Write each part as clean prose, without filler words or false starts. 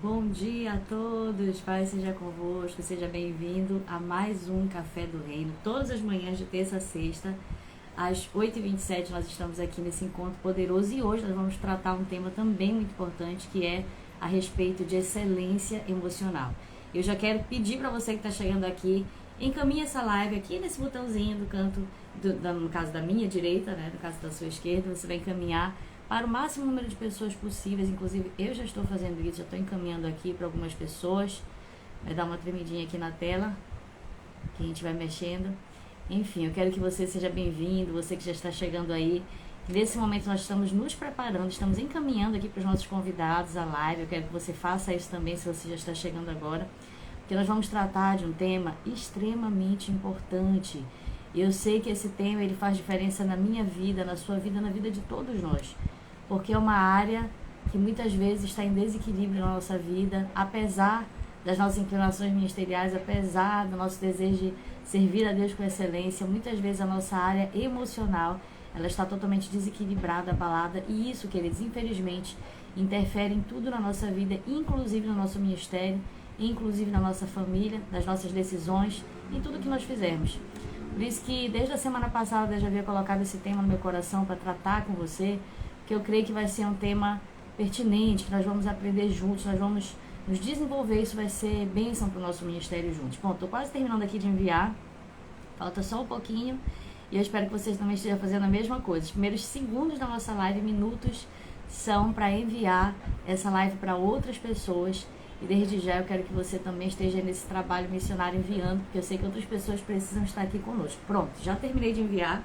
Bom dia a todos, Pai seja convosco, seja bem-vindo a mais um Café do Reino. Todas as manhãs de terça a sexta, às 8h27, nós estamos aqui nesse encontro poderoso e hoje nós vamos tratar um tema também muito importante, que é a respeito de excelência emocional. Eu já quero pedir para você que está chegando aqui, encaminhe essa live aqui nesse botãozinho do canto, no caso da minha direita, né, no caso da sua esquerda, você vai encaminhar para o máximo número de pessoas possíveis. Inclusive eu já estou fazendo isso, já estou encaminhando aqui para algumas pessoas. Vai dar uma tremidinha aqui na tela, que a gente vai mexendo. Enfim, eu quero que você seja bem-vindo, você que já está chegando aí. Nesse momento nós estamos nos preparando, estamos encaminhando aqui para os nossos convidados a live. Eu quero que você faça isso também, se você já está chegando agora, porque nós vamos tratar de um tema extremamente importante. Eu sei que esse tema ele faz diferença na minha vida, na sua vida, na vida de todos nós, porque é uma área que muitas vezes está em desequilíbrio na nossa vida, apesar das nossas inclinações ministeriais, apesar do nosso desejo de servir a Deus com excelência. Muitas vezes a nossa área emocional ela está totalmente desequilibrada, abalada, e isso, queridos, infelizmente, interfere em tudo na nossa vida, inclusive no nosso ministério, inclusive na nossa família, nas nossas decisões, em tudo que nós fizermos. Por isso que desde a semana passada eu já havia colocado esse tema no meu coração para tratar com você, que eu creio que vai ser um tema pertinente, que nós vamos aprender juntos, nós vamos nos desenvolver, isso vai ser bênção para o nosso ministério juntos. Bom, estou quase terminando aqui de enviar, falta só um pouquinho, e eu espero que vocês também estejam fazendo a mesma coisa. Os primeiros segundos da nossa live, minutos, são para enviar essa live para outras pessoas, e desde já eu quero que você também esteja nesse trabalho missionário enviando, porque eu sei que outras pessoas precisam estar aqui conosco. Pronto, já terminei de enviar,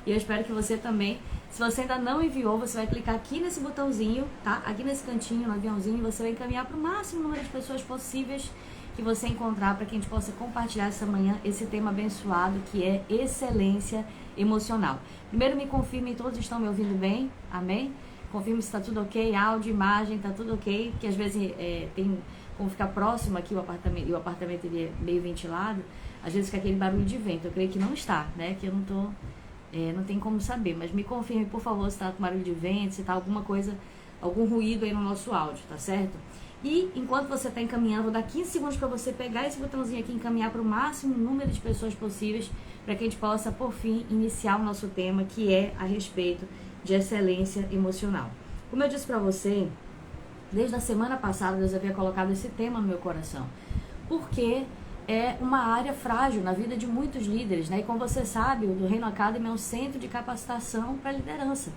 e eu espero que você também, se você ainda não enviou, você vai clicar aqui nesse botãozinho, tá? Aqui nesse cantinho, no aviãozinho, você vai encaminhar para o máximo número de pessoas possíveis que você encontrar, para que a gente possa compartilhar essa manhã esse tema abençoado, que é excelência emocional. Primeiro me confirmem, todos estão me ouvindo bem? Amém? Confirme se está tudo ok, áudio, imagem, está tudo ok, porque às vezes tem como ficar próximo aqui o apartamento, e o apartamento ele é meio ventilado, às vezes fica aquele barulho de vento. Eu creio que não está, né? Que eu não tô... não tem como saber, mas me confirme, por favor, se está com barulho de vento, se está alguma coisa, algum ruído aí no nosso áudio, tá certo? E enquanto você está encaminhando, vou dar 15 segundos para você pegar esse botãozinho aqui e encaminhar para o máximo número de pessoas possíveis, para que a gente possa, por fim, iniciar o nosso tema, que é a respeito de excelência emocional. Como eu disse para você, desde a semana passada Deus havia colocado esse tema no meu coração, porque é uma área frágil na vida de muitos líderes, né? E como você sabe, o Reino Academy é um centro de capacitação para liderança,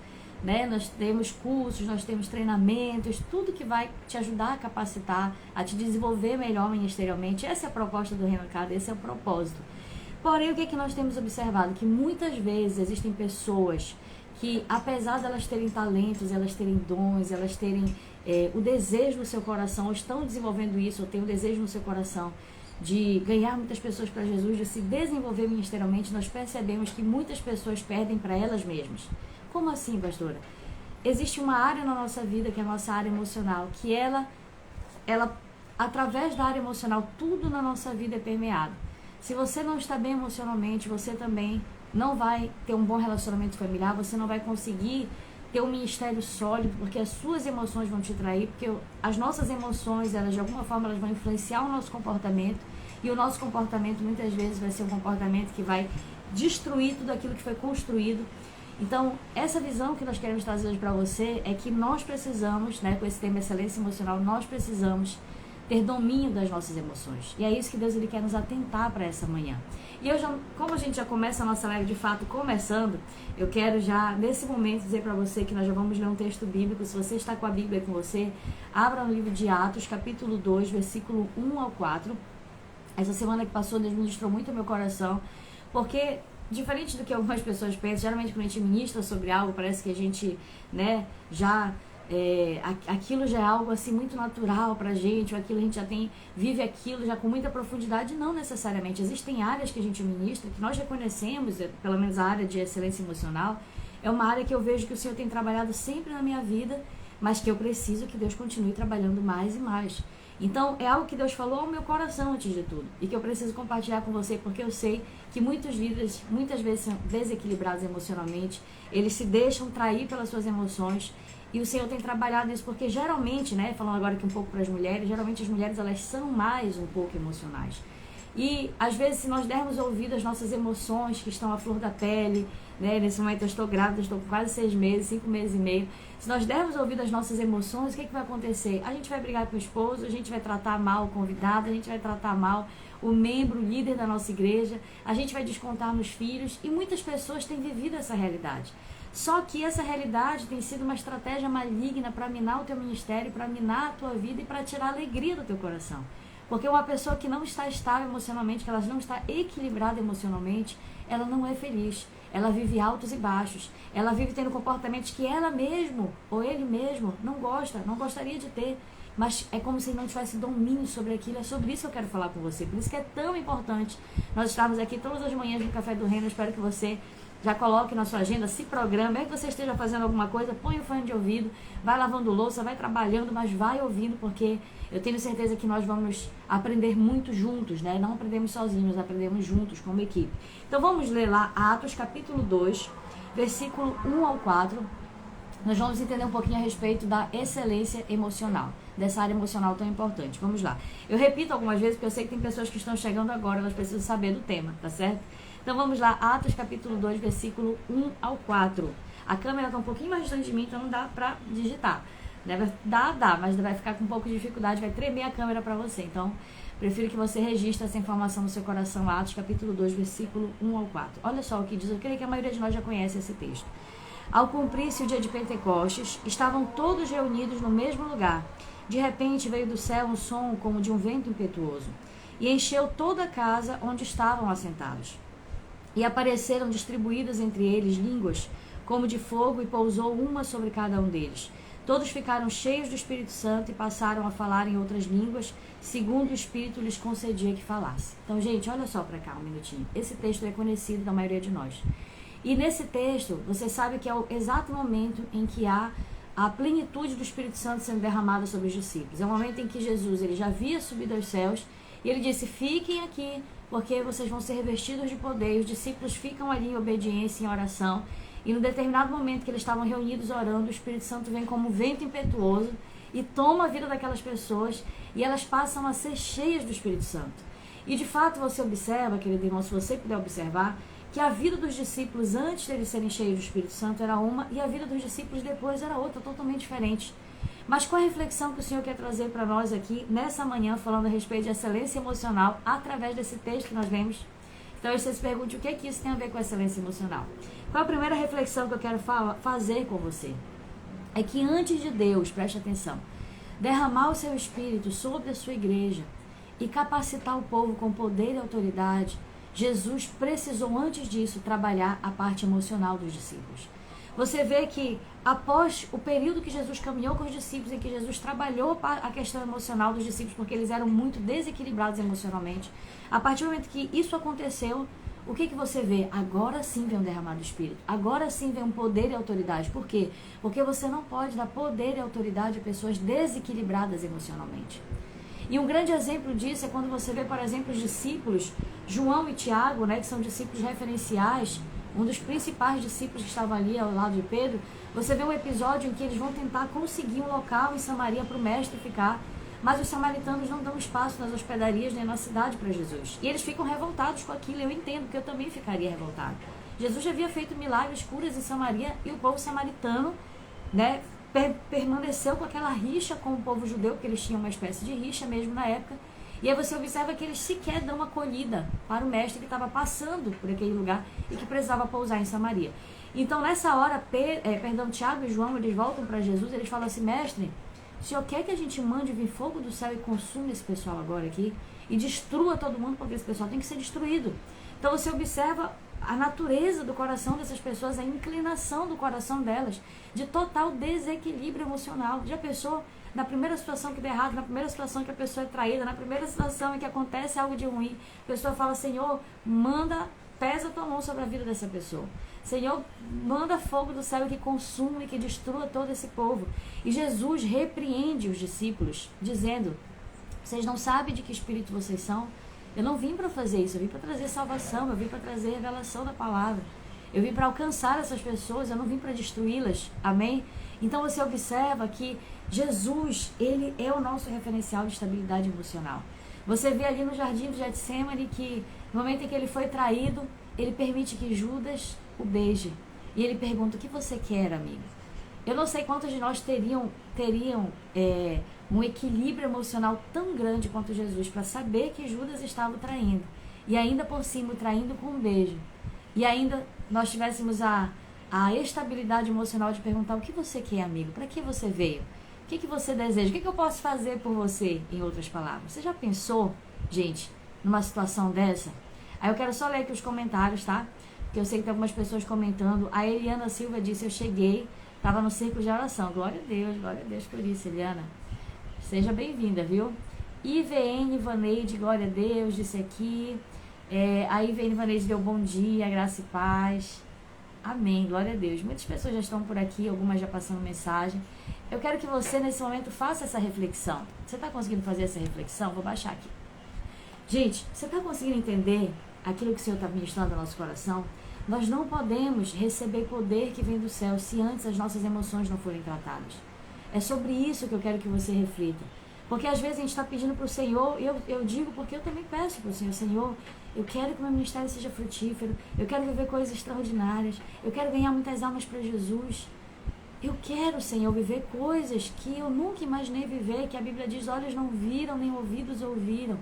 né? Nós temos cursos, nós temos treinamentos, tudo que vai te ajudar a capacitar, a te desenvolver melhor ministerialmente. Essa é a proposta do Reino Academy, esse é o propósito. Porém, o que é que nós temos observado? Que muitas vezes existem pessoas que, apesar de elas terem talentos, elas terem dons, elas terem o desejo no seu coração, ou estão desenvolvendo isso, ou têm o desejo no seu coração de ganhar muitas pessoas para Jesus, de se desenvolver ministerialmente, nós percebemos que muitas pessoas perdem para elas mesmas. Como assim, pastora? Existe uma área na nossa vida, que é a nossa área emocional, que ela através da área emocional, tudo na nossa vida é permeado. Se você não está bem emocionalmente, você também não vai ter um bom relacionamento familiar, você não vai conseguir ter um ministério sólido, porque as suas emoções vão te trair, porque as nossas emoções, elas de alguma forma elas vão influenciar o nosso comportamento, e o nosso comportamento muitas vezes vai ser um comportamento que vai destruir tudo aquilo que foi construído. Então, essa visão que nós queremos trazer hoje para você é que nós precisamos, né, com esse tema excelência emocional, nós precisamos ter domínio das nossas emoções. E é isso que Deus ele quer nos atentar para essa manhã. E eu já, como a gente já começa a nossa live de fato começando, eu quero já nesse momento dizer para você que nós já vamos ler um texto bíblico. Se você está com a Bíblia com você, abra no livro de Atos, capítulo 2, versículo 1 ao 4. Essa semana que passou, Deus ministrou muito ao meu coração, porque diferente do que algumas pessoas pensam, geralmente quando a gente ministra sobre algo, parece que a gente, né, já... aquilo já é algo assim muito natural pra gente, ou aquilo a gente já vive aquilo já com muita profundidade. Não necessariamente, existem áreas que a gente ministra, que nós reconhecemos, pelo menos a área de excelência emocional, é uma área que eu vejo que o Senhor tem trabalhado sempre na minha vida, mas que eu preciso que Deus continue trabalhando mais e mais. Então, é algo que Deus falou ao meu coração antes de tudo, e que eu preciso compartilhar com você, porque eu sei que muitos líderes, muitas vezes são desequilibrados emocionalmente, eles se deixam trair pelas suas emoções, E o Senhor tem trabalhado isso, porque geralmente, né, falando agora aqui um pouco para as mulheres, geralmente as mulheres elas são mais um pouco emocionais. E às vezes, se nós dermos ouvido às nossas emoções que estão à flor da pele, né, nesse momento eu estou grávida, estou com quase 6 meses, 5 meses e meio, se nós dermos ouvido às nossas emoções, o que vai acontecer? A gente vai brigar com o esposo, a gente vai tratar mal o convidado, a gente vai tratar mal o membro, o líder da nossa igreja, a gente vai descontar nos filhos, e muitas pessoas têm vivido essa realidade. Só que essa realidade tem sido uma estratégia maligna para minar o teu ministério, para minar a tua vida e para tirar a alegria do teu coração. Porque uma pessoa que não está estável emocionalmente, que ela não está equilibrada emocionalmente, ela não é feliz. Ela vive altos e baixos. Ela vive tendo comportamentos que ela mesma ou ele mesmo não gostaria de ter. Mas é como se não tivesse domínio sobre aquilo. É sobre isso que eu quero falar com você. Por isso que é tão importante nós estarmos aqui todas as manhãs no Café do Reino. Eu espero que você já coloque na sua agenda, se programe, é que você esteja fazendo alguma coisa, põe o fone de ouvido, vai lavando louça, vai trabalhando, mas vai ouvindo, porque eu tenho certeza que nós vamos aprender muito juntos, né? Não aprendemos sozinhos, aprendemos juntos como equipe. Então vamos ler lá Atos capítulo 2, versículo 1 ao 4. Nós vamos entender um pouquinho a respeito da excelência emocional, dessa área emocional tão importante. Vamos lá. Eu repito algumas vezes, porque eu sei que tem pessoas que estão chegando agora, elas precisam saber do tema, tá certo? Então vamos lá, Atos capítulo 2, versículo 1 ao 4. A câmera está um pouquinho mais distante de mim, então não dá para digitar. Dá, mas vai ficar com um pouco de dificuldade, vai tremer a câmera para você. Então, prefiro que você registre essa informação no seu coração, Atos capítulo 2, versículo 1 ao 4. Olha só o que diz, eu creio que a maioria de nós já conhece esse texto. Ao cumprir-se o dia de Pentecostes, estavam todos reunidos no mesmo lugar. De repente veio do céu um som como de um vento impetuoso, e encheu toda a casa onde estavam assentados. E apareceram distribuídas entre eles línguas, como de fogo, e pousou uma sobre cada um deles. Todos ficaram cheios do Espírito Santo e passaram a falar em outras línguas, segundo o Espírito lhes concedia que falasse. Então, gente, olha só para cá um minutinho. Esse texto é conhecido da maioria de nós. E nesse texto, você sabe que é o exato momento em que há a plenitude do Espírito Santo sendo derramada sobre os discípulos. É o momento em que Jesus ele já havia subido aos céus e ele disse, fiquem aqui, porque vocês vão ser revestidos de poder. E os discípulos ficam ali em obediência, em oração. E no determinado momento que eles estavam reunidos orando, o Espírito Santo vem como um vento impetuoso e toma a vida daquelas pessoas e elas passam a ser cheias do Espírito Santo. E de fato você observa, querido irmão, se você puder observar, que a vida dos discípulos antes de eles serem cheios do Espírito Santo era uma e a vida dos discípulos depois era outra, totalmente diferente. Mas qual a reflexão que o Senhor quer trazer para nós aqui nessa manhã, falando a respeito de excelência emocional, através desse texto que nós vemos? Então você se pergunte o que é que isso tem a ver com excelência emocional. Qual a primeira reflexão que eu quero fazer com você? É que antes de Deus, preste atenção, derramar o seu Espírito sobre a sua igreja e capacitar o povo com poder e autoridade, Jesus precisou antes disso trabalhar a parte emocional dos discípulos. Você vê que após o período que Jesus caminhou com os discípulos, em que Jesus trabalhou a questão emocional dos discípulos, porque eles eram muito desequilibrados emocionalmente, a partir do momento que isso aconteceu, o que você vê? Agora sim vem um derramado do Espírito. Agora sim vem um poder e autoridade. Por quê? Porque você não pode dar poder e autoridade a pessoas desequilibradas emocionalmente. E um grande exemplo disso é quando você vê, por exemplo, os discípulos, João e Tiago, né, que são discípulos referenciais, um dos principais discípulos que estavam ali ao lado de Pedro. Você vê um episódio em que eles vão tentar conseguir um local em Samaria para o mestre ficar, mas os samaritanos não dão espaço nas hospedarias nem na cidade para Jesus. E eles ficam revoltados com aquilo. Eu entendo que eu também ficaria revoltado. Jesus já havia feito milagres, curas em Samaria, e o povo samaritano, né, permaneceu com aquela rixa com o povo judeu, porque eles tinham uma espécie de rixa mesmo na época. E aí você observa que eles sequer dão acolhida para o mestre que estava passando por aquele lugar e que precisava pousar em Samaria. Então nessa hora, Tiago e João, eles voltam para Jesus e eles falam assim, mestre, o senhor quer que a gente mande vir fogo do céu e consuma esse pessoal agora aqui? E destrua todo mundo, porque esse pessoal tem que ser destruído. Então você observa a natureza do coração dessas pessoas, a inclinação do coração delas, de total desequilíbrio emocional. Já pensou? Na primeira situação que dá errado, na primeira situação que a pessoa é traída, na primeira situação em que acontece algo de ruim, a pessoa fala, Senhor, pesa a tua mão sobre a vida dessa pessoa. Senhor, manda fogo do céu que consuma e que destrua todo esse povo. E Jesus repreende os discípulos, dizendo, vocês não sabem de que espírito vocês são? Eu não vim para fazer isso, eu vim para trazer salvação, eu vim para trazer revelação da palavra. Eu vim para alcançar essas pessoas, eu não vim para destruí-las. Amém? Então você observa que Jesus, ele é o nosso referencial de estabilidade emocional. Você vê ali no jardim do Getsemane que no momento em que ele foi traído, ele permite que Judas o beije. E ele pergunta: o que você quer, amigo? Eu não sei quantos de nós teriam um equilíbrio emocional tão grande quanto Jesus para saber que Judas estava o traindo. E ainda por cima o traindo com um beijo. E ainda nós tivéssemos a estabilidade emocional de perguntar: o que você quer, amigo? Para que você veio? O que você deseja? O que eu posso fazer por você, em outras palavras? Você já pensou, gente, numa situação dessa? Aí eu quero só ler aqui os comentários, tá? Porque eu sei que tem algumas pessoas comentando. A Eliana Silva disse: eu cheguei, estava no círculo de oração. Glória a Deus por isso, Eliana. Seja bem-vinda, viu? IVN Vaneide, glória a Deus, disse aqui. A IVN Vaneide deu bom dia, graça e paz. Amém, glória a Deus. Muitas pessoas já estão por aqui, algumas já passando mensagem. Eu quero que você, nesse momento, faça essa reflexão. Você está conseguindo fazer essa reflexão? Vou baixar aqui. Gente, você está conseguindo entender aquilo que o Senhor está ministrando no nosso coração? Nós não podemos receber poder que vem do céu se antes as nossas emoções não forem tratadas. É sobre isso que eu quero que você reflita. Porque às vezes a gente está pedindo para o Senhor, e eu digo porque eu também peço para o Senhor: Senhor, eu quero que o meu ministério seja frutífero, eu quero viver coisas extraordinárias, eu quero ganhar muitas almas para Jesus. Eu quero, Senhor, viver coisas que eu nunca imaginei viver, que a Bíblia diz: olhos não viram, nem ouvidos ouviram.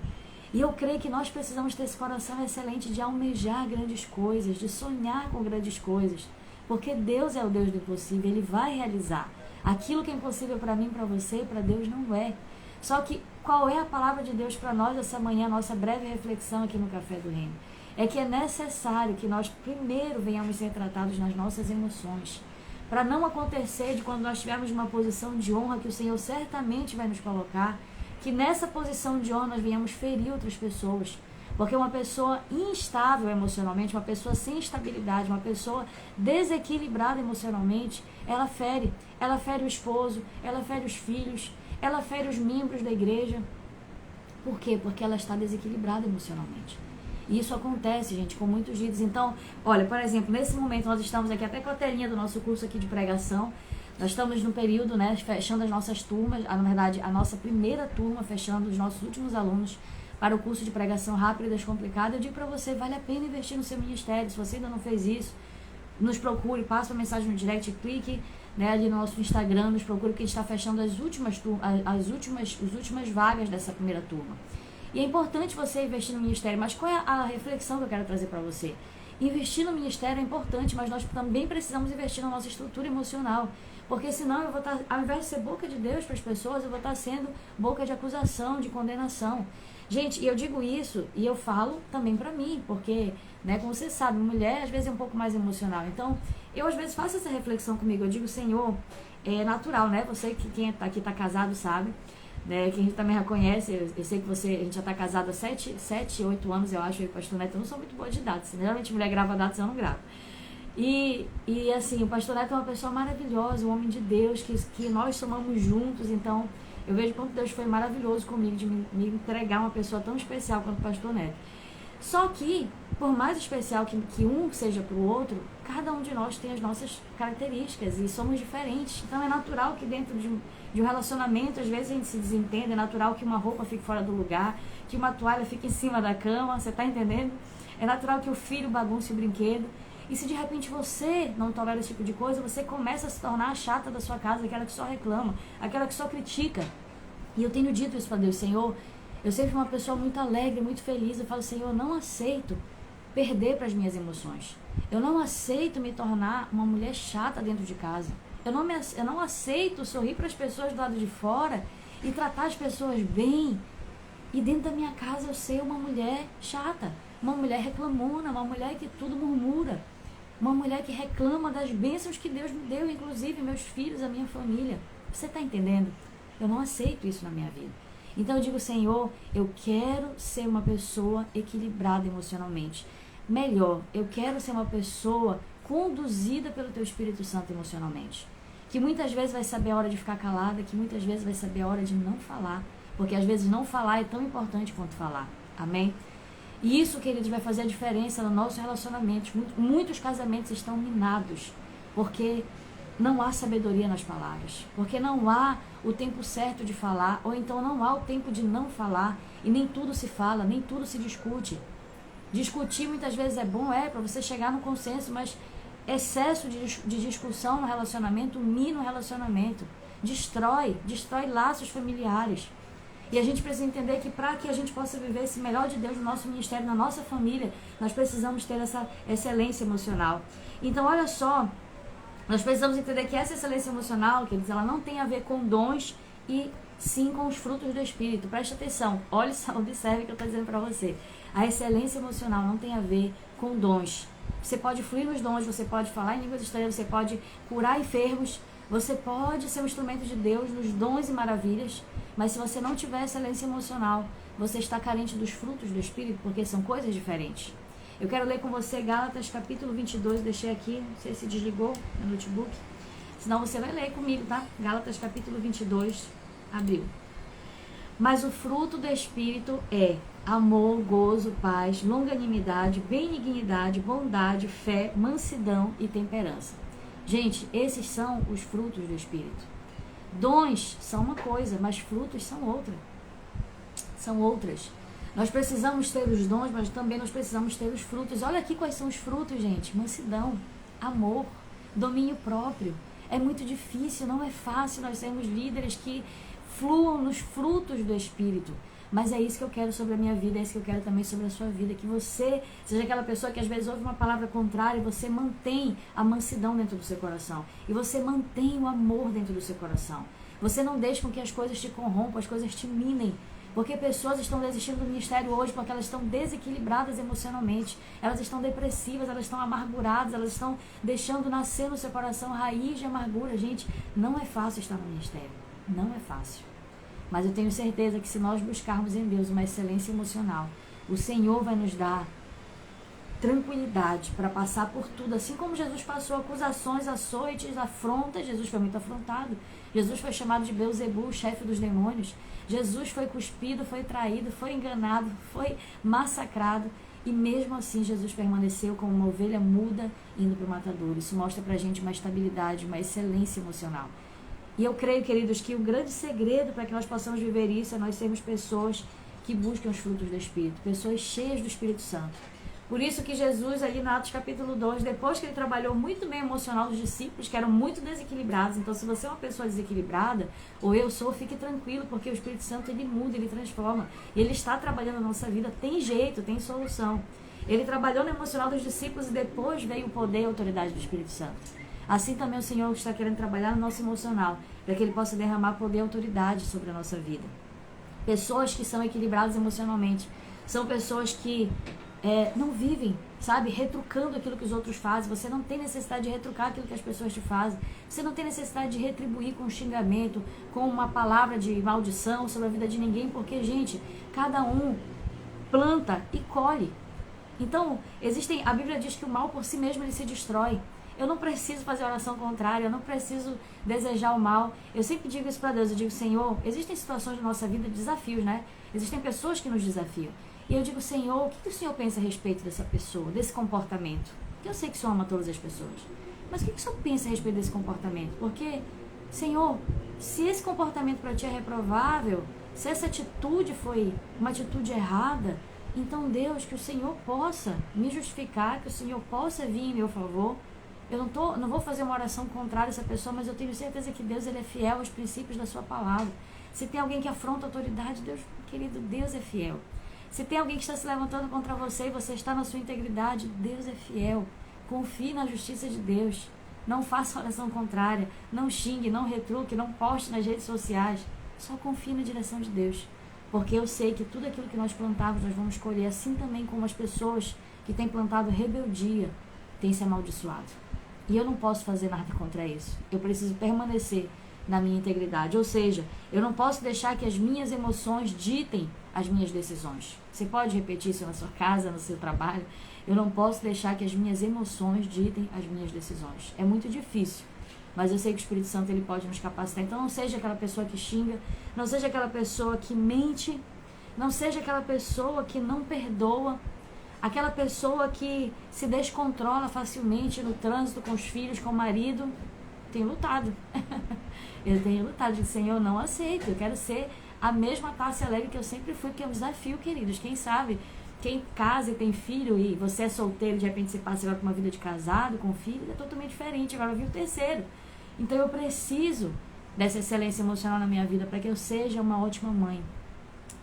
E eu creio que nós precisamos ter esse coração excelente de almejar grandes coisas, de sonhar com grandes coisas. Porque Deus é o Deus do impossível, Ele vai realizar. Aquilo que é impossível para mim, para você, para Deus não é. Só que qual é a palavra de Deus para nós essa manhã, nossa breve reflexão aqui no Café do Reino? É que é necessário que nós primeiro venhamos ser tratados nas nossas emoções. Para não acontecer de quando nós estivermos numa posição de honra que o Senhor certamente vai nos colocar, que nessa posição de honra nós venhamos ferir outras pessoas. Porque uma pessoa instável emocionalmente, uma pessoa sem estabilidade, uma pessoa desequilibrada emocionalmente, ela fere o esposo, ela fere os filhos, ela fere os membros da igreja. Por quê? Porque ela está desequilibrada emocionalmente. E isso acontece, gente, com muitos líderes. Então, olha, por exemplo, nesse momento nós estamos aqui até com a telinha do nosso curso aqui de pregação. Nós estamos no período, né, fechando as nossas turmas, na verdade, a nossa primeira turma, fechando os nossos últimos alunos para o curso de pregação rápida e descomplicada. Eu digo para você, vale a pena investir no seu ministério. Se você ainda não fez isso, nos procure, passa uma mensagem no direct, clique, né, ali no nosso Instagram, nos procure, que a gente está fechando as últimas vagas dessa primeira turma. E é importante você investir no ministério, mas qual é a reflexão que eu quero trazer para você? Investir no ministério é importante, mas nós também precisamos investir na nossa estrutura emocional, porque senão eu vou estar, ao invés de ser boca de Deus para as pessoas, eu vou estar sendo boca de acusação, de condenação. Gente, eu digo isso e eu falo também para mim, porque, né, como você sabe, mulher às vezes é um pouco mais emocional. Então, eu às vezes faço essa reflexão comigo, eu digo: Senhor, é natural, né? Você, quem aqui está casado sabe, né, que a gente também já conhece. Eu sei que a gente já está casado há 7, 8 anos, eu acho, eu e o pastor Neto. Eu não sou muito boa de datas, geralmente mulher grava datas, eu não gravo. E assim, o pastor Neto é uma pessoa maravilhosa, um homem de Deus, que nós somamos juntos. Então, eu vejo quanto Deus foi maravilhoso comigo, de me entregar uma pessoa tão especial quanto o pastor Neto. Só que, por mais especial que um seja para o outro, cada um de nós tem as nossas características e somos diferentes. Então é natural que dentro de um relacionamento, às vezes a gente se desentenda, é natural que uma roupa fique fora do lugar, que uma toalha fique em cima da cama, você está entendendo? É natural que o filho bagunce o brinquedo. E se de repente você não tolera esse tipo de coisa, você começa a se tornar a chata da sua casa, aquela que só reclama, aquela que só critica. E eu tenho dito isso para Deus: Senhor, eu sempre fui uma pessoa muito alegre, muito feliz. Eu falo: Senhor, eu não aceito perder para as minhas emoções. Eu não aceito me tornar uma mulher chata dentro de casa. Eu não aceito sorrir para as pessoas do lado de fora e tratar as pessoas bem. E dentro da minha casa eu ser uma mulher chata, uma mulher reclamona, uma mulher que tudo murmura, uma mulher que reclama das bênçãos que Deus me deu, inclusive meus filhos, a minha família. Você está entendendo? Eu não aceito isso na minha vida. Então eu digo: Senhor, eu quero ser uma pessoa equilibrada emocionalmente. Melhor, eu quero ser uma pessoa conduzida pelo Teu Espírito Santo emocionalmente. Que muitas vezes vai saber a hora de ficar calada, que muitas vezes vai saber a hora de não falar. Porque às vezes não falar é tão importante quanto falar. Amém? E isso, queridos, vai fazer a diferença no nosso relacionamento. Muitos casamentos estão minados, porque não há sabedoria nas palavras, porque não há o tempo certo de falar, ou então não há o tempo de não falar, e nem tudo se fala, nem tudo se discute. Discutir muitas vezes é bom, para você chegar no consenso, mas excesso de discussão no relacionamento mina o relacionamento, destrói laços familiares. E a gente precisa entender que para que a gente possa viver esse melhor de Deus no nosso ministério, na nossa família, nós precisamos ter essa excelência emocional. Então, olha só, nós precisamos entender que essa excelência emocional, queridos, ela não tem a ver com dons e sim com os frutos do Espírito. Preste atenção, olha só, observe o que eu estou dizendo para você. A excelência emocional não tem a ver com dons. Você pode fluir nos dons, você pode falar em línguas estranhas, você pode curar enfermos, você pode ser um instrumento de Deus nos dons e maravilhas, mas se você não tiver excelência emocional, você está carente dos frutos do Espírito, porque são coisas diferentes. Eu quero ler com você Gálatas capítulo 22, deixei aqui, não sei se desligou no notebook, senão você vai ler comigo, tá? Gálatas capítulo 22, abriu. Mas o fruto do Espírito é amor, gozo, paz, longanimidade, benignidade, bondade, fé, mansidão e temperança. Gente, esses são os frutos do Espírito. Dons são uma coisa, mas frutos são outra. São outras. Nós precisamos ter os dons, mas também nós precisamos ter os frutos. Olha aqui quais são os frutos, gente. Mansidão, amor, domínio próprio. É muito difícil, não é fácil nós sermos líderes que fluam nos frutos do Espírito. Mas é isso que eu quero sobre a minha vida, é isso que eu quero também sobre a sua vida. Que você seja aquela pessoa que às vezes ouve uma palavra contrária e você mantém a mansidão dentro do seu coração. E você mantém o amor dentro do seu coração. Você não deixa com que as coisas te corrompam, as coisas te minem. Porque pessoas estão desistindo do ministério hoje porque elas estão desequilibradas emocionalmente. Elas estão depressivas, elas estão amarguradas, elas estão deixando nascer no seu coração raiz de amargura. Gente, não é fácil estar no ministério. Não é fácil. Mas eu tenho certeza que se nós buscarmos em Deus uma excelência emocional, o Senhor vai nos dar tranquilidade para passar por tudo. Assim como Jesus passou acusações, açoites, afrontas, Jesus foi muito afrontado. Jesus foi chamado de Beelzebul, chefe dos demônios. Jesus foi cuspido, foi traído, foi enganado, foi massacrado. E mesmo assim Jesus permaneceu como uma ovelha muda indo para o matadouro. Isso mostra para a gente uma estabilidade, uma excelência emocional. E eu creio, queridos, que o grande segredo para que nós possamos viver isso é nós sermos pessoas que buscam os frutos do Espírito, pessoas cheias do Espírito Santo. Por isso que Jesus, ali na Atos capítulo 2, depois que ele trabalhou muito bem o emocional dos discípulos, que eram muito desequilibrados, então se você é uma pessoa desequilibrada, ou eu sou, fique tranquilo, porque o Espírito Santo ele muda, ele transforma, ele está trabalhando na nossa vida, tem jeito, tem solução. Ele trabalhou no emocional dos discípulos e depois veio o poder e a autoridade do Espírito Santo. Assim também o Senhor está querendo trabalhar no nosso emocional, para que Ele possa derramar poder e autoridade sobre a nossa vida. Pessoas que são equilibradas emocionalmente são pessoas que não vivem, sabe, retrucando aquilo que os outros fazem. Você não tem necessidade de retrucar aquilo que as pessoas te fazem. Você não tem necessidade de retribuir com um xingamento, com uma palavra de maldição sobre a vida de ninguém, porque, gente, cada um planta e colhe. Então, a Bíblia diz que o mal por si mesmo ele se destrói. Eu não preciso fazer oração contrária, eu não preciso desejar o mal. Eu sempre digo isso para Deus, eu digo, Senhor, existem situações na nossa vida, desafios, né? Existem pessoas que nos desafiam. E eu digo, Senhor, o que o Senhor pensa a respeito dessa pessoa, desse comportamento? Porque eu sei que o Senhor ama todas as pessoas. Mas o que o Senhor pensa a respeito desse comportamento? Porque, Senhor, se esse comportamento para Ti é reprovável, se essa atitude foi uma atitude errada, então, Deus, que o Senhor possa me justificar, que o Senhor possa vir em meu favor. Eu não vou fazer uma oração contrária a essa pessoa, mas eu tenho certeza que Deus ele é fiel aos princípios da sua palavra. Se tem alguém que afronta a autoridade, Deus, querido, Deus é fiel. Se tem alguém que está se levantando contra você e você está na sua integridade, Deus é fiel. Confie na justiça de Deus. Não faça oração contrária. Não xingue, não retruque, não poste nas redes sociais. Só confie na direção de Deus. Porque eu sei que tudo aquilo que nós plantarmos, nós vamos colher, assim também como as pessoas que têm plantado rebeldia têm se amaldiçoado. E eu não posso fazer nada contra isso. Eu preciso permanecer na minha integridade. Ou seja, eu não posso deixar que as minhas emoções ditem as minhas decisões. Você pode repetir isso na sua casa, no seu trabalho. Eu não posso deixar que as minhas emoções ditem as minhas decisões. É muito difícil, mas eu sei que o Espírito Santo ele pode nos capacitar. Então não seja aquela pessoa que xinga, não seja aquela pessoa que mente, Não seja aquela pessoa que não perdoa, aquela pessoa que se descontrola facilmente no trânsito, com os filhos, com o marido. Tenho lutado. Eu tenho lutado. Digo, Senhor, não aceito. Eu quero ser a mesma Tássia Alegre que eu sempre fui, porque é um desafio, queridos. Quem sabe, quem casa e tem filho e você é solteiro, de repente você passa agora por uma vida de casado, com filho, é totalmente diferente. Agora eu vi o terceiro. Então eu preciso dessa excelência emocional na minha vida para que eu seja uma ótima mãe,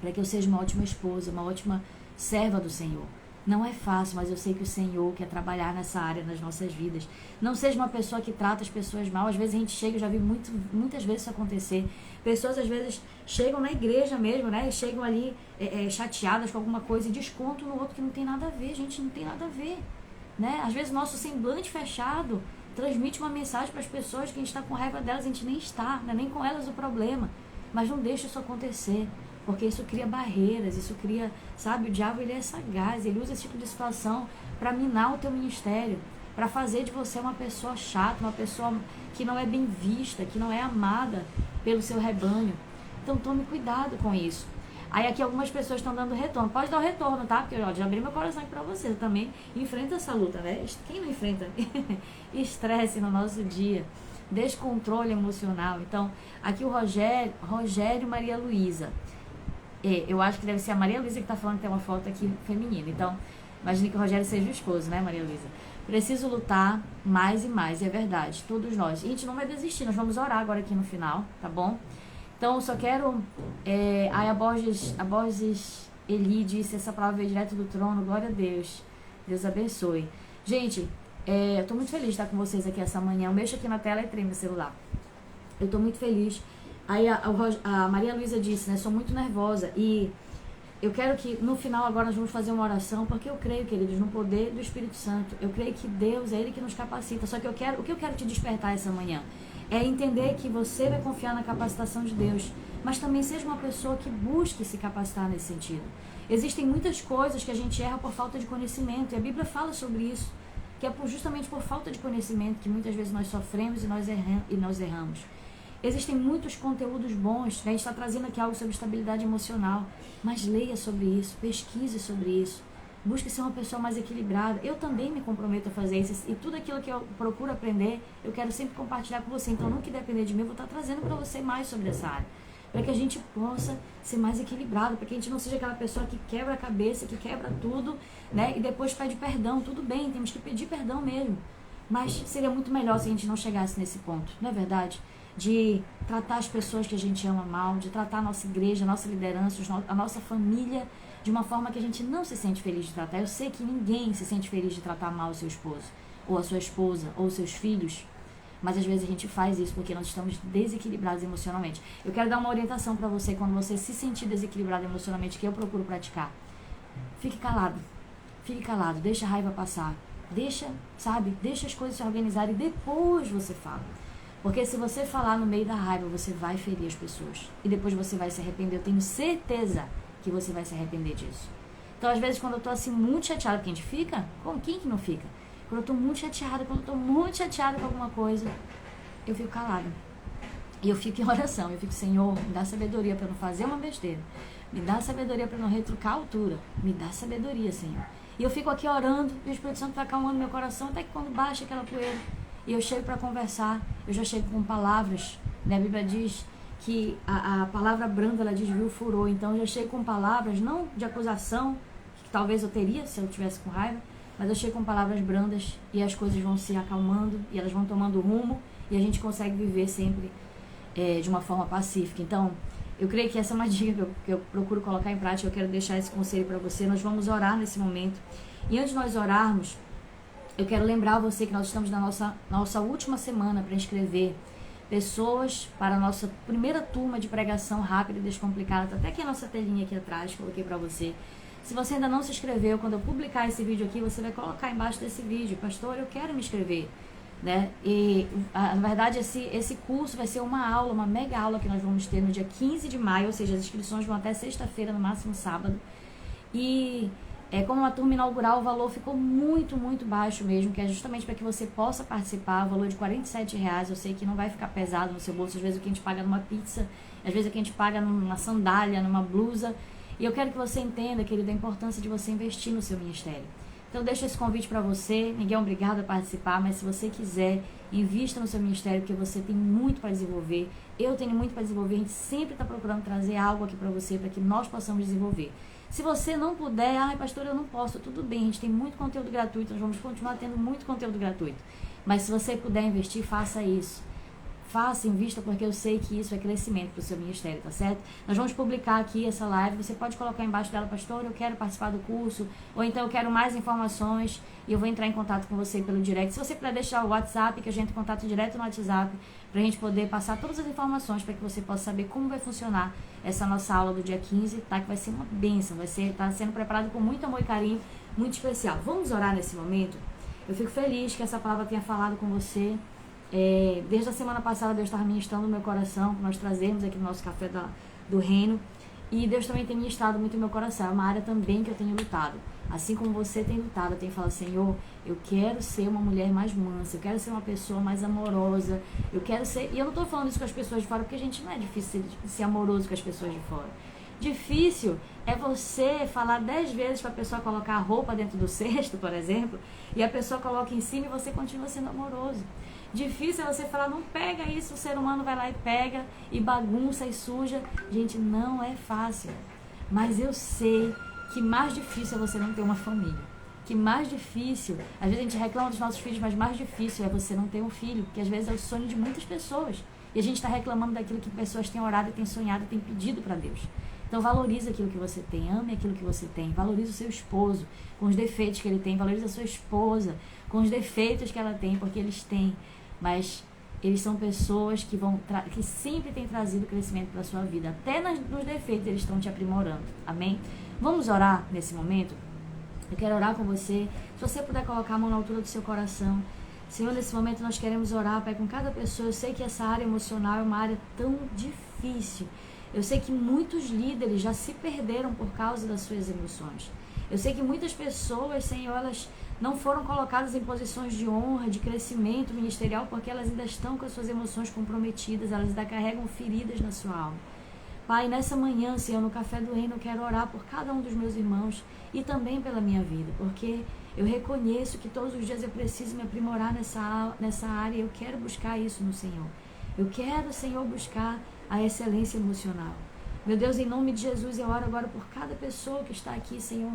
para que eu seja uma ótima esposa, uma ótima serva do Senhor. Não é fácil, mas eu sei que o Senhor quer trabalhar nessa área nas nossas vidas. Não seja uma pessoa que trata as pessoas mal. Às vezes a gente chega, eu já vi muitas vezes isso acontecer. Pessoas às vezes chegam na igreja mesmo, né? E chegam ali chateadas com alguma coisa e descontam no outro que não tem nada a ver. Gente, não tem nada a ver, né? Às vezes nosso semblante fechado transmite uma mensagem para as pessoas que a gente está com raiva delas, a gente nem está, não é nem com elas o problema. Mas não deixa isso acontecer. Porque isso cria barreiras, isso cria, sabe, o diabo ele é sagaz, ele usa esse tipo de situação para minar o teu ministério, para fazer de você uma pessoa chata, uma pessoa que não é bem vista, que não é amada pelo seu rebanho. Então tome cuidado com isso. Aí aqui algumas pessoas estão dando retorno, pode dar o retorno, tá? Porque eu já abri meu coração aqui para você, eu também enfrenta essa luta, né? Quem não enfrenta? Estresse no nosso dia, descontrole emocional. Então, aqui o Rogério Maria Luísa. Eu acho que deve ser a Maria Luísa que está falando que tem uma foto aqui feminina. Então, imagine que o Rogério seja o esposo, né, Maria Luísa? Preciso lutar mais e mais, é verdade, todos nós. E a gente não vai desistir, nós vamos orar agora aqui no final, tá bom? Então, eu só quero... aí a Borges Eli disse, essa palavra veio direto do trono, glória a Deus. Deus abençoe. Gente, eu tô muito feliz de estar com vocês aqui essa manhã. Um beijo aqui na tela e treme no celular. Eu tô muito feliz. Aí a Maria Luísa disse, né, sou muito nervosa e eu quero que no final agora nós vamos fazer uma oração, porque eu creio, queridos, no poder do Espírito Santo. Eu creio que Deus é Ele que nos capacita. Só que o que eu quero te despertar essa manhã é entender que você vai confiar na capacitação de Deus, mas também seja uma pessoa que busque se capacitar nesse sentido. Existem muitas coisas que a gente erra por falta de conhecimento, e a Bíblia fala sobre isso, que é justamente por falta de conhecimento que muitas vezes nós sofremos e nós erramos. Existem muitos conteúdos bons, a gente está trazendo aqui algo sobre estabilidade emocional, mas leia sobre isso, pesquise sobre isso, busque ser uma pessoa mais equilibrada. Eu também me comprometo a fazer isso, e tudo aquilo que eu procuro aprender, eu quero sempre compartilhar com você. Então, no que depender de mim, eu vou estar trazendo para você mais sobre essa área, para que a gente possa ser mais equilibrado, para que a gente não seja aquela pessoa que quebra a cabeça, que quebra tudo, né, e depois pede perdão. Tudo bem, temos que pedir perdão mesmo, mas seria muito melhor se a gente não chegasse nesse ponto, não é verdade? De tratar as pessoas que a gente ama mal, de tratar a nossa igreja, a nossa liderança, a nossa família de uma forma que a gente não se sente feliz de tratar. Eu sei que ninguém se sente feliz de tratar mal o seu esposo, ou a sua esposa, ou os seus filhos, mas às vezes a gente faz isso porque nós estamos desequilibrados emocionalmente. Eu quero dar uma orientação para você quando você se sentir desequilibrado emocionalmente, que eu procuro praticar. Fique calado, deixa a raiva passar, deixa as coisas se organizarem e depois você fala. Porque se você falar no meio da raiva, você vai ferir as pessoas. E depois você vai se arrepender. Eu tenho certeza que você vai se arrepender disso. Então, às vezes, quando eu tô assim, muito chateada, porque a gente fica, com quem que não fica? Quando eu tô muito chateada, com alguma coisa, eu fico calada. E eu fico em oração. Eu fico, Senhor, me dá sabedoria para não fazer uma besteira. Me dá sabedoria para não retrucar a altura. Me dá sabedoria, Senhor. E eu fico aqui orando, e o Espírito Santo vai acalmando meu coração, até que quando baixa aquela poeira, e eu chego para conversar, eu já chego com palavras, né? A Bíblia diz que a palavra branda, ela desvia o furor. Então eu já chego com palavras, não de acusação, que talvez eu teria se eu tivesse com raiva, mas eu chego com palavras brandas e as coisas vão se acalmando e elas vão tomando rumo e a gente consegue viver sempre de uma forma pacífica. Então, eu creio que essa é uma dica que eu procuro colocar em prática. Eu quero deixar esse conselho para você. Nós vamos orar nesse momento. E antes de nós orarmos, eu quero lembrar você que nós estamos na nossa última semana para inscrever pessoas para a nossa primeira turma de pregação rápida e descomplicada. Está até aqui a nossa telinha aqui atrás, coloquei para você. Se você ainda não se inscreveu, quando eu publicar esse vídeo aqui, você vai colocar embaixo desse vídeo, pastor, eu quero me inscrever, né? E, na verdade, esse curso vai ser uma aula, uma mega aula que nós vamos ter no dia 15 de maio, ou seja, as inscrições vão até sexta-feira, no máximo sábado. E como uma turma inaugural, o valor ficou muito, muito baixo mesmo, que é justamente para que você possa participar. O valor de R$47, eu sei que não vai ficar pesado no seu bolso. Às vezes o que a gente paga numa pizza, às vezes o que a gente paga numa sandália, numa blusa, E eu quero que você entenda, querido, a importância de você investir no seu ministério. Então, deixo esse convite para você. Ninguém é obrigado a participar, mas se você quiser, invista no seu ministério, porque você tem muito para desenvolver. Eu tenho muito para desenvolver. A gente sempre está procurando trazer algo aqui para você, para que nós possamos desenvolver. Se você não puder, pastor, eu não posso, tudo bem, a gente tem muito conteúdo gratuito, nós vamos continuar tendo muito conteúdo gratuito. Mas se você puder investir, faça isso. Faça, invista, porque eu sei que isso é crescimento para o seu ministério, tá certo? Nós vamos publicar aqui essa live, você pode colocar embaixo dela, pastor, eu quero participar do curso, ou então eu quero mais informações, e eu vou entrar em contato com você pelo direct. Se você puder deixar o WhatsApp, que a gente entre em contato direto no WhatsApp, para a gente poder passar todas as informações, para que você possa saber como vai funcionar essa nossa aula do dia 15, tá? Que vai ser uma bênção, tá sendo preparado com muito amor e carinho, muito especial. Vamos orar nesse momento? Eu fico feliz que essa palavra tenha falado com você. Desde a semana passada Deus estava ministrando no meu coração, que nós trazemos aqui no nosso café do reino, e Deus também tem ministrado muito no meu coração. É uma área também que eu tenho lutado, assim como você tem lutado. Eu tenho falado, Senhor, eu quero ser uma mulher mais mansa, eu quero ser uma pessoa mais amorosa, eu quero ser, e eu não estou falando isso com as pessoas de fora, porque a gente não é difícil ser amoroso com as pessoas de fora. Difícil é você falar 10 vezes para a pessoa colocar a roupa dentro do cesto, por exemplo, e a pessoa coloca em cima e você continua sendo amoroso. Difícil é você falar, não pega isso, o ser humano vai lá e pega, e bagunça e suja. Gente, não é fácil. Mas eu sei que mais difícil é você não ter uma família. Que mais difícil, às vezes a gente reclama dos nossos filhos, mas mais difícil é você não ter um filho, que às vezes é o sonho de muitas pessoas. E a gente está reclamando daquilo que pessoas têm orado, têm sonhado, têm pedido para Deus. Então valorize aquilo que você tem, ame aquilo que você tem, valorize o seu esposo com os defeitos que ele tem, valorize a sua esposa com os defeitos que ela tem, porque eles têm, mas eles são pessoas que sempre têm trazido crescimento para a sua vida, até nos defeitos eles estão te aprimorando, amém? Vamos orar nesse momento? Eu quero orar com você, se você puder colocar a mão na altura do seu coração. Senhor, nesse momento nós queremos orar, Pai, com cada pessoa. Eu sei que essa área emocional é uma área tão difícil. Eu sei que muitos líderes já se perderam por causa das suas emoções. Eu sei que muitas pessoas, Senhor, elas não foram colocadas em posições de honra, de crescimento ministerial, porque elas ainda estão com as suas emoções comprometidas, elas ainda carregam feridas na sua alma. Pai, nessa manhã, Senhor, no Café do Reino, eu quero orar por cada um dos meus irmãos e também pela minha vida, porque eu reconheço que todos os dias eu preciso me aprimorar nessa área e eu quero buscar isso no Senhor. Eu quero, Senhor, buscar a excelência emocional. Meu Deus, em nome de Jesus, eu oro agora por cada pessoa que está aqui, Senhor,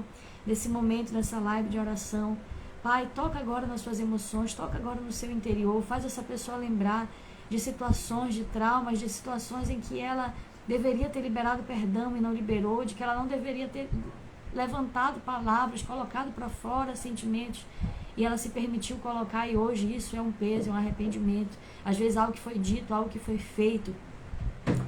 nesse momento, nessa live de oração. Pai, toca agora nas suas emoções, toca agora no seu interior, faz essa pessoa lembrar de situações, de traumas, de situações em que ela deveria ter liberado perdão e não liberou, de que ela não deveria ter levantado palavras, colocado para fora sentimentos, e ela se permitiu colocar, e hoje isso é um peso, é um arrependimento, às vezes algo que foi dito, algo que foi feito.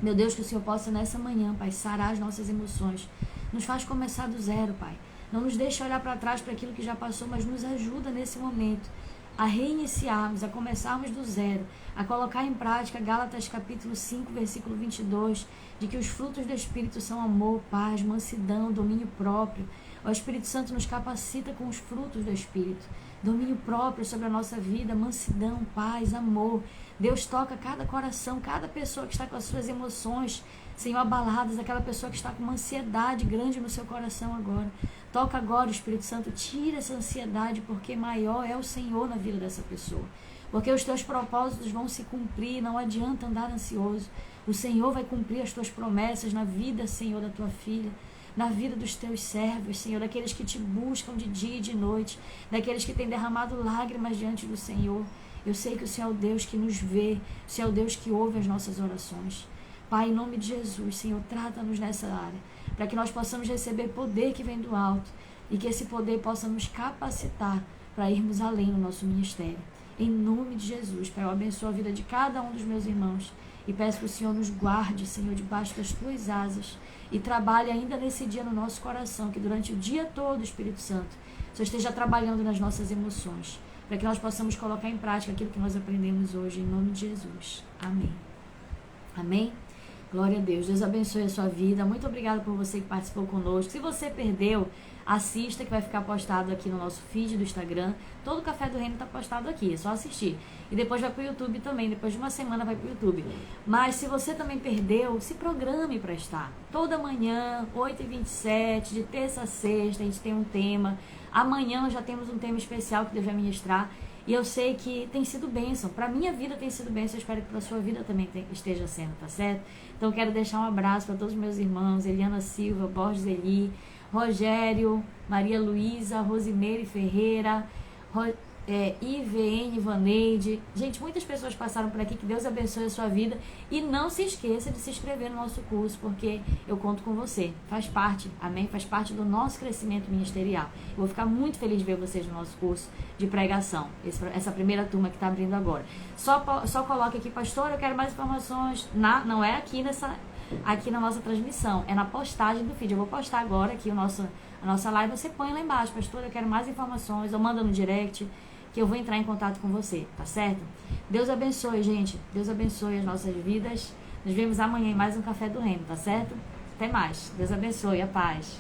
Meu Deus, que o Senhor possa nessa manhã, Pai, sarar as nossas emoções, nos faz começar do zero, Pai, não nos deixe olhar para trás para aquilo que já passou, mas nos ajuda nesse momento a reiniciarmos, a começarmos do zero, a colocar em prática Gálatas capítulo 5, versículo 22, de que os frutos do Espírito são amor, paz, mansidão, domínio próprio. O Espírito Santo nos capacita com os frutos do Espírito, domínio próprio sobre a nossa vida, mansidão, paz, amor. Deus toca cada coração, cada pessoa que está com as suas emoções, Senhor, abaladas, aquela pessoa que está com uma ansiedade grande no seu coração agora. Toca agora, Espírito Santo, tira essa ansiedade, porque maior é o Senhor na vida dessa pessoa. Porque os teus propósitos vão se cumprir, não adianta andar ansioso. O Senhor vai cumprir as tuas promessas na vida, Senhor, da tua filha, na vida dos teus servos, Senhor, daqueles que te buscam de dia e de noite, daqueles que têm derramado lágrimas diante do Senhor. Eu sei que o Senhor é o Deus que nos vê, o Senhor é o Deus que ouve as nossas orações. Pai, em nome de Jesus, Senhor, trata-nos nessa área, para que nós possamos receber poder que vem do alto e que esse poder possa nos capacitar para irmos além no nosso ministério. Em nome de Jesus, Pai, eu abençoo a vida de cada um dos meus irmãos e peço que o Senhor nos guarde, Senhor, debaixo das tuas asas e trabalhe ainda nesse dia no nosso coração, que durante o dia todo, Espírito Santo, o Senhor esteja trabalhando nas nossas emoções, para que nós possamos colocar em prática aquilo que nós aprendemos hoje, em nome de Jesus. Amém. Amém? Glória a Deus. Deus abençoe a sua vida. Muito obrigada por você que participou conosco. Se você perdeu assista, que vai ficar postado aqui no nosso feed do Instagram. Todo o Café do Reino tá postado aqui, é só assistir. E depois vai pro YouTube também, depois de uma semana vai pro YouTube. Mas se você também perdeu, se programe para estar. Toda manhã, 8h27, de terça a sexta, a gente tem um tema. Amanhã já temos um tema especial que Deus vai ministrar. E eu sei que tem sido bênção. Para minha vida tem sido bênção. Eu espero que para sua vida também esteja sendo, tá certo? Então eu quero deixar um abraço para todos os meus irmãos. Eliana Silva, Borges Eli, Rogério, Maria Luísa, Rosimeire Ferreira, IVN Vaneide. Gente, muitas pessoas passaram por aqui. Que Deus abençoe a sua vida. E não se esqueça de se inscrever no nosso curso, porque eu conto com você. Faz parte, amém? Faz parte do nosso crescimento ministerial. Eu vou ficar muito feliz de ver vocês no nosso curso de pregação. Essa primeira turma que está abrindo agora. Só coloque aqui, pastor, eu quero mais informações. Não é aqui na nossa transmissão, é na postagem do feed. Eu vou postar agora aqui a nossa live. Você põe lá embaixo, pastor, eu quero mais informações, ou manda no direct, que eu vou entrar em contato com você, tá certo? Deus abençoe, gente. Deus abençoe as nossas vidas. Nos vemos amanhã em mais um Café do Reino, tá certo? Até mais. Deus abençoe, a paz.